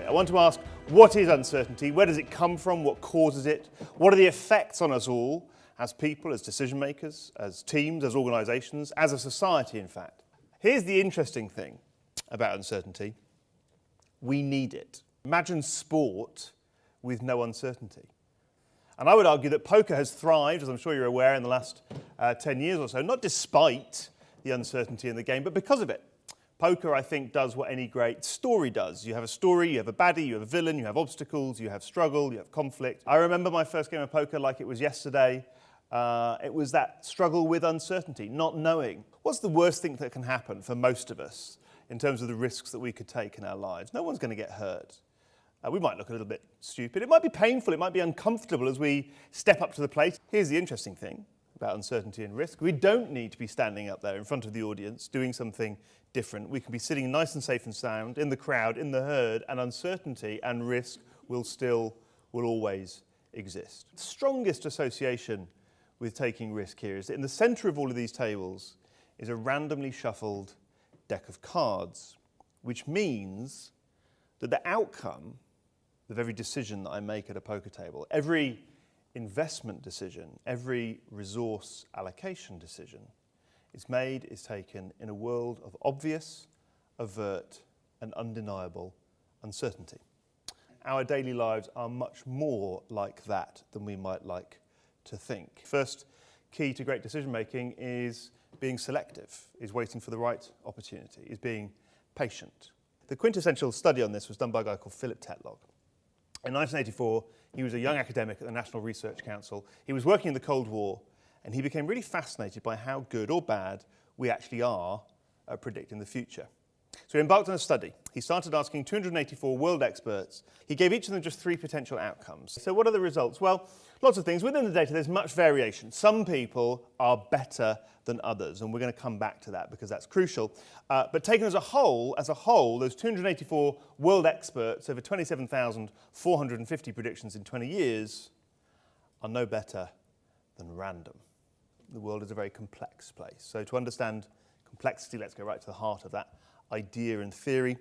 it. I want to ask, what is uncertainty? Where does it come from? What causes it? What are the effects on us all as people, as decision makers, as teams, as organisations, as a society, in fact? Here's the interesting thing about uncertainty. We need it. Imagine sport with no uncertainty. And I would argue that poker has thrived, as I'm sure you're aware, in the last 10 years or so, not despite the uncertainty in the game, but because of it. Poker, I think, does what any great story does. You have a story, you have a baddie, you have a villain, you have obstacles, you have struggle, you have conflict. I remember my first game of poker like it was yesterday. It was that struggle with uncertainty, not knowing. What's the worst thing that can happen for most of us in terms of the risks that we could take in our lives? No one's going to get hurt. We might look a little bit stupid. It might be painful, it might be uncomfortable as we step up to the plate. Here's the interesting thing about uncertainty and risk. We don't need to be standing up there in front of the audience doing something different. We can be sitting nice and safe and sound in the crowd, in the herd, and uncertainty and risk will always exist. The strongest association with taking risk here is that in the centre of all of these tables is a randomly shuffled deck of cards, which means that the outcome of every decision that I make at a poker table, every investment decision, every resource allocation decision is taken in a world of obvious, overt, and undeniable uncertainty. Our daily lives are much more like that than we might like to think. First key to great decision making is being selective, is waiting for the right opportunity, is being patient. The quintessential study on this was done by a guy called Philip Tetlock. In 1984, he was a young academic at the National Research Council. He was working in the Cold War, and he became really fascinated by how good or bad we actually are at predicting the future. So he embarked on a study. He started asking 284 world experts. He gave each of them just 3 potential outcomes. So what are the results? Well, lots of things. Within the data, there's much variation. Some people are better than others, and we're going to come back to that because that's crucial. But taken as a whole, those 284 world experts over 27,450 predictions in 20 years are no better than random. The world is a very complex place. So to understand complexity, let's go right to the heart of that idea and theory,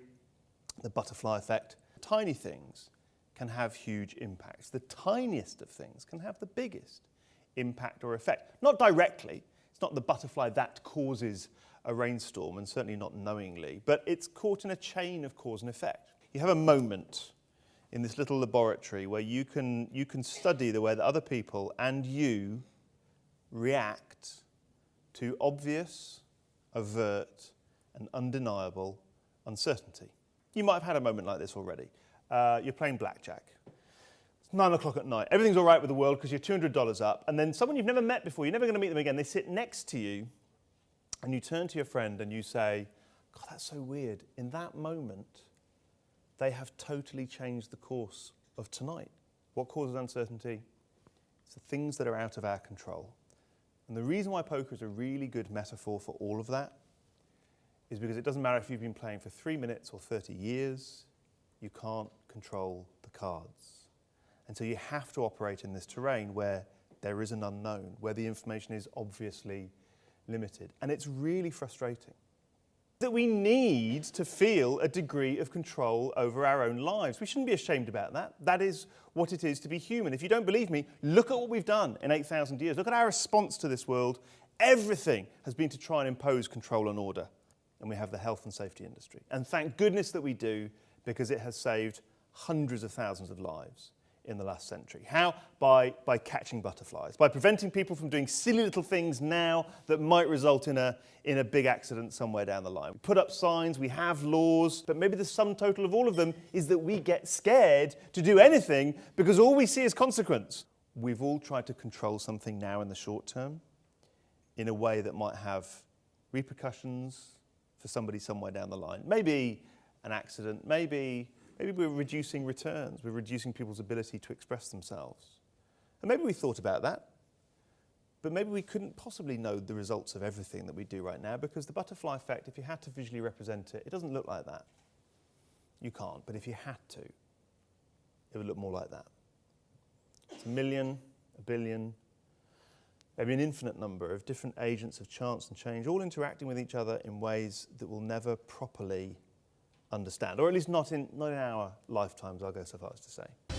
the butterfly effect. Tiny things can have huge impacts. The tiniest of things can have the biggest impact or effect. Not directly. It's not the butterfly that causes a rainstorm, and certainly not knowingly, but it's caught in a chain of cause and effect. You have a moment in this little laboratory where you can study the way that other people and you react to obvious, overt, and undeniable uncertainty. You might have had a moment like this already. You're playing blackjack. It's 9 o'clock at night. Everything's all right with the world because you're $200 up, and then someone you've never met before, you're never going to meet them again, they sit next to you, and you turn to your friend and you say, God, that's so weird. In that moment, they have totally changed the course of tonight. What causes uncertainty? It's the things that are out of our control. And the reason why poker is a really good metaphor for all of that is because it doesn't matter if you've been playing for 3 minutes or 30 years, you can't control the cards. And so you have to operate in this terrain where there is an unknown, where the information is obviously limited. And it's really frustrating that we need to feel a degree of control over our own lives. We shouldn't be ashamed about that. That is what it is to be human. If you don't believe me, look at what we've done in 8,000 years. Look at our response to this world. Everything has been to try and impose control and order. And we have the health and safety industry. And thank goodness that we do, because it has saved hundreds of thousands of lives in the last century. How? By catching butterflies, by preventing people from doing silly little things now that might result in a big accident somewhere down the line. We put up signs, we have laws, but maybe the sum total of all of them is that we get scared to do anything because all we see is consequence. We've all tried to control something now in the short term in a way that might have repercussions for somebody somewhere down the line. Maybe an accident, maybe we're reducing returns, we're reducing people's ability to express themselves. And maybe we thought about that, but maybe we couldn't possibly know the results of everything that we do right now, because the butterfly effect, if you had to visually represent it, it doesn't look like that. You can't, but if you had to, it would look more like that. It's 1 million, 1 billion, maybe an infinite number of different agents of chance and change, all interacting with each other in ways that will never properly understand, or at least not in our lifetimes, I'll go so far as to say.